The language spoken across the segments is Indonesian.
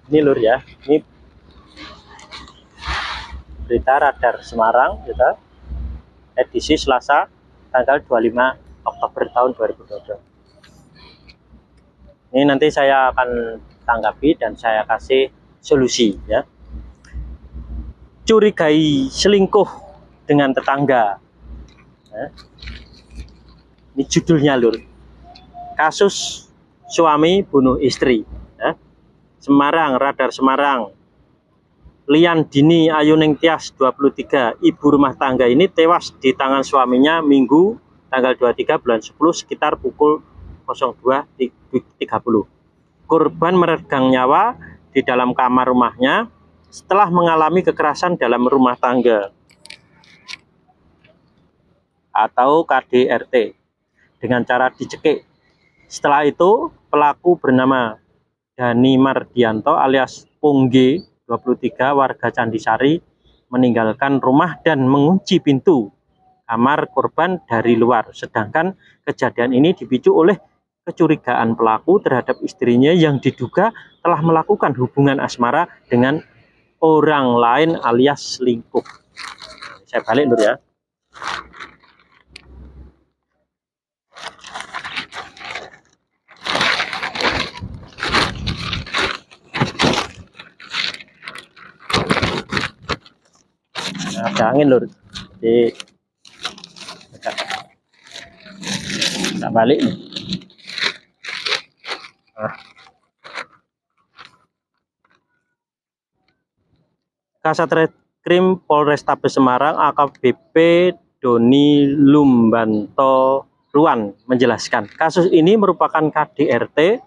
Ini lur ya, ini berita Radar Semarang kita edisi Selasa tanggal 25 Oktober tahun 2022. Ini nanti saya akan tanggapi dan saya kasih solusi ya. Curigai selingkuh dengan tetangga ya. Ini judulnya lur, kasus suami bunuh istri ya. Semarang, Radar Semarang. Lian Dini Ayuning Tias 23, ibu rumah tangga ini tewas di tangan suaminya Minggu tanggal 23 bulan 10 sekitar pukul 02.30. Korban meregang nyawa di dalam kamar rumahnya setelah mengalami kekerasan dalam rumah tangga atau KDRT dengan cara dicekik. Setelah itu pelaku bernama Dani Mardianto alias Pungge 23 warga Candisari meninggalkan rumah dan mengunci pintu kamar korban dari luar. Sedangkan kejadian ini dipicu oleh kecurigaan pelaku terhadap istrinya yang diduga telah melakukan hubungan asmara dengan orang lain alias selingkuh. Saya balik dulu ya. Ada angin lur, jadi nggak balik nih. Kasat Reskrim Polrestabes Semarang AKBP Doni Lumbanto Ruan menjelaskan kasus ini merupakan KDRT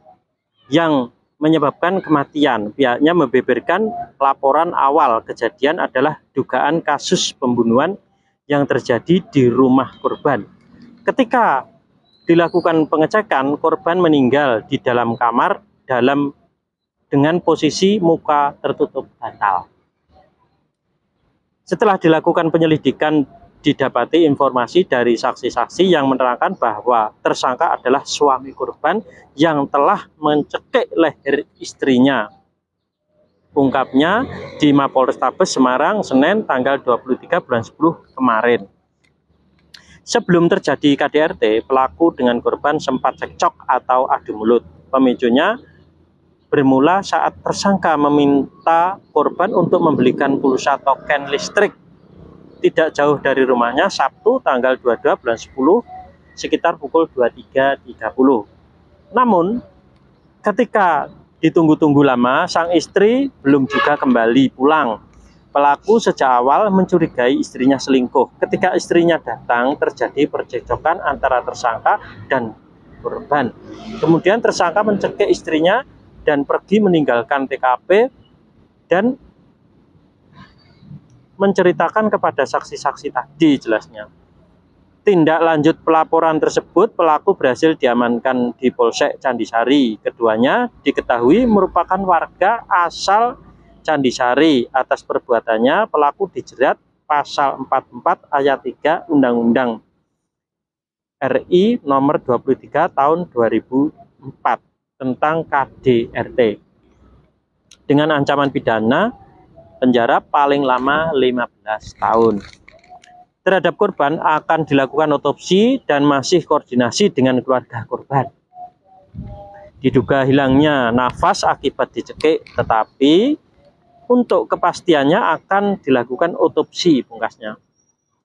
yang menyebabkan kematian. Pihaknya membeberkan laporan awal kejadian adalah dugaan kasus pembunuhan yang terjadi di rumah korban. Ketika dilakukan pengecekan, korban meninggal di dalam kamar dengan posisi muka tertutup bantal. Setelah dilakukan penyelidikan, didapati informasi dari saksi-saksi yang menerangkan bahwa tersangka adalah suami korban yang telah mencekik leher istrinya. Ungkapnya di Mapolrestabes Semarang Senin tanggal 23 bulan 10 kemarin. Sebelum terjadi KDRT, pelaku dengan korban sempat cekcok atau adu mulut. Pemicunya bermula saat tersangka meminta korban untuk membelikan pulsa token listrik tidak jauh dari rumahnya Sabtu tanggal 22 bulan 10 sekitar pukul 23.30. Namun ketika ditunggu-tunggu lama, sang istri belum juga kembali pulang. Pelaku sejak awal mencurigai istrinya selingkuh. Ketika istrinya datang, terjadi percekcokan antara tersangka dan korban. Kemudian tersangka mencekik istrinya dan pergi meninggalkan TKP dan menceritakan kepada saksi-saksi tadi jelasnya. Tindak lanjut pelaporan tersebut, pelaku berhasil diamankan di Polsek Candisari. Keduanya diketahui merupakan warga asal Candisari. Atas perbuatannya, pelaku dijerat pasal 44 ayat 3 Undang-Undang RI nomor 23 tahun 2004 tentang KDRT dengan ancaman pidana penjara paling lama 15 tahun. Terhadap korban akan dilakukan otopsi dan masih koordinasi dengan keluarga korban. Diduga hilangnya nafas akibat dicekik, tetapi untuk kepastiannya akan dilakukan otopsi pungkasnya.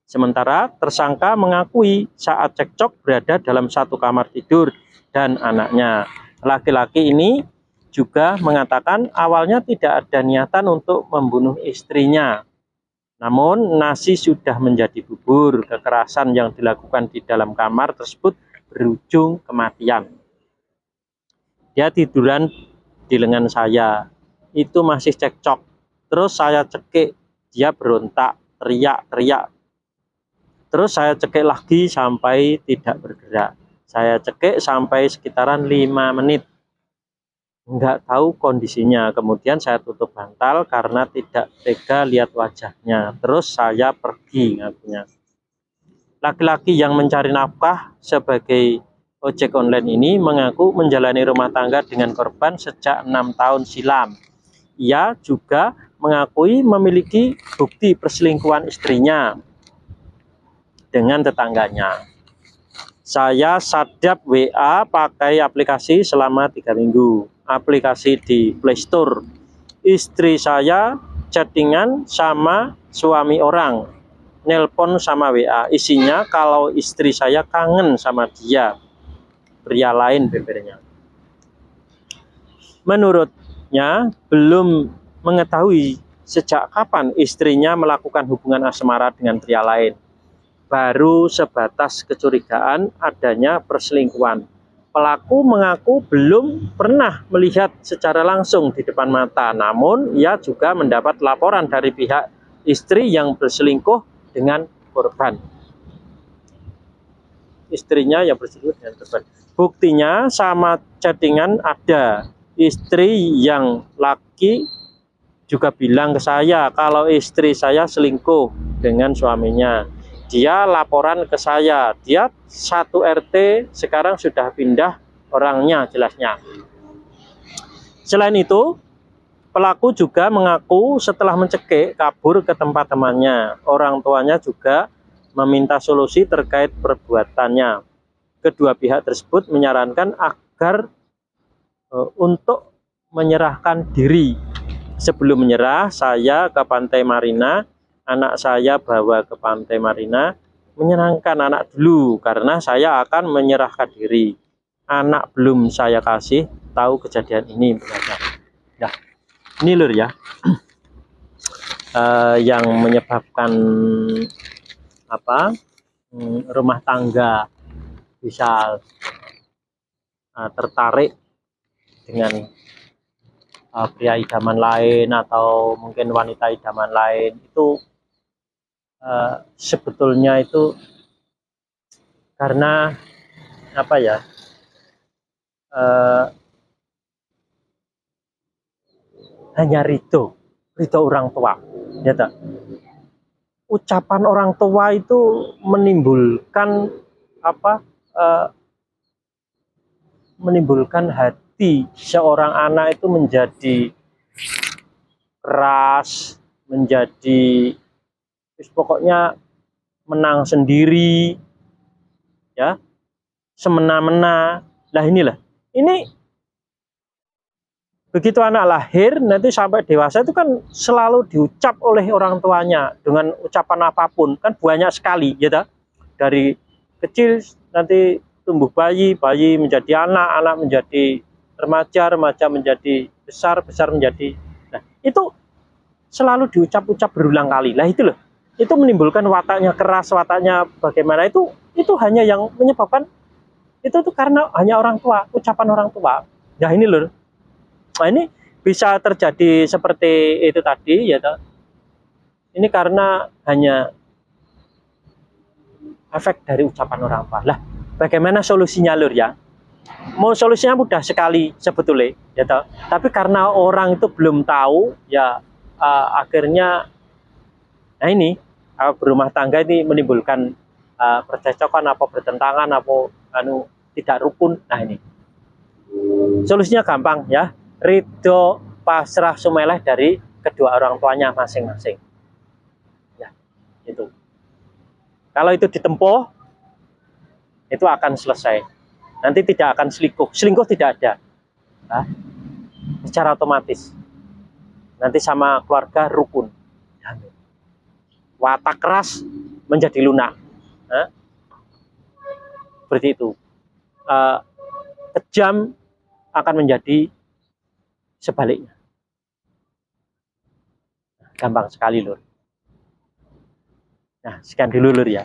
Sementara tersangka mengakui saat cekcok berada dalam satu kamar tidur dan anaknya. Laki-laki ini juga mengatakan awalnya tidak ada niatan untuk membunuh istrinya. Namun nasi sudah menjadi bubur. Kekerasan yang dilakukan di dalam kamar tersebut berujung kematian. Dia tiduran di lengan saya. Itu masih cekcok. Terus saya cekik, dia berontak, teriak-teriak. Terus saya cekik lagi sampai tidak bergerak. Saya cekik sampai sekitaran 5 menit. Nggak tahu kondisinya. Kemudian saya tutup bantal karena tidak tega lihat wajahnya. Terus saya pergi ngakunya. Laki-laki yang mencari nafkah sebagai ojek online ini mengaku menjalani rumah tangga dengan korban sejak 6 tahun silam. ia juga mengakui memiliki bukti perselingkuhan istrinya dengan tetangganya. Saya sadap WA pakai aplikasi selama 3 minggu. Aplikasi di Play Store. Istri saya chattingan sama suami orang. Nelpon sama WA. Isinya kalau istri saya kangen sama dia. Pria lain bebernya. Menurutnya belum mengetahui sejak kapan istrinya melakukan hubungan asmara dengan pria lain. Baru sebatas kecurigaan adanya perselingkuhan. Pelaku mengaku belum pernah melihat secara langsung di depan mata, namun ia juga mendapat laporan dari pihak istri yang berselingkuh dengan korban. Istrinya yang berselingkuh dengan korban. Buktinya sama chattingan ada. Istri yang laki juga bilang ke saya kalau istri saya selingkuh dengan suaminya. Dia laporan ke saya, dia satu RT, sekarang sudah pindah orangnya jelasnya. Selain itu, pelaku juga mengaku setelah mencekik kabur ke tempat temannya. Orang tuanya juga meminta solusi terkait perbuatannya. Kedua pihak tersebut menyarankan agar untuk menyerahkan diri. Sebelum menyerah, saya ke Pantai Marina. Anak saya bawa ke Pantai Marina, menyenangkan anak dulu karena saya akan menyerahkan diri. Anak belum saya kasih tahu kejadian ini. Nah, ini lur ya, yang menyebabkan apa? Rumah tangga bisa tertarik dengan pria idaman lain atau mungkin wanita idaman lain itu. Sebetulnya itu karena apa ya, hanya ridho orang tua ya tak? Ucapan orang tua itu menimbulkan apa, menimbulkan hati seorang anak itu menjadi keras, menjadi pokoknya menang sendiri ya, semena-mena. Lah inilah, ini begitu anak lahir nanti sampai dewasa itu kan selalu diucap oleh orang tuanya dengan ucapan apapun, kan banyak sekali ya tak? Dari kecil nanti tumbuh bayi, bayi menjadi anak, anak menjadi remaja, remaja menjadi besar, besar menjadi, nah itu selalu diucap-ucap berulang kali. Lah itu loh, itu menimbulkan wataknya keras, wataknya bagaimana, itu hanya yang menyebabkan itu tuh karena hanya orang tua, ucapan orang tua. Nah ini loh, nah ini bisa terjadi seperti itu tadi ya toh. Ini karena hanya efek dari ucapan orang tua. Lah bagaimana solusinya lur ya? Mau solusinya mudah sekali sebetulnya ya toh. Tapi karena orang itu belum tahu ya, akhirnya nah ini berumah tangga ini menimbulkan percekcokan, apa bertentangan, apa tidak rukun. Nah ini solusinya gampang ya, ridho pasrah sumeleh dari kedua orang tuanya masing-masing ya. Itu kalau itu ditempuh itu akan selesai, nanti tidak akan selingkuh tidak ada nah, secara otomatis nanti sama keluarga rukun. Watak keras menjadi lunak. Nah, seperti itu. Kejam akan menjadi sebaliknya. Gampang sekali lur. Nah, sekian dulu lur ya.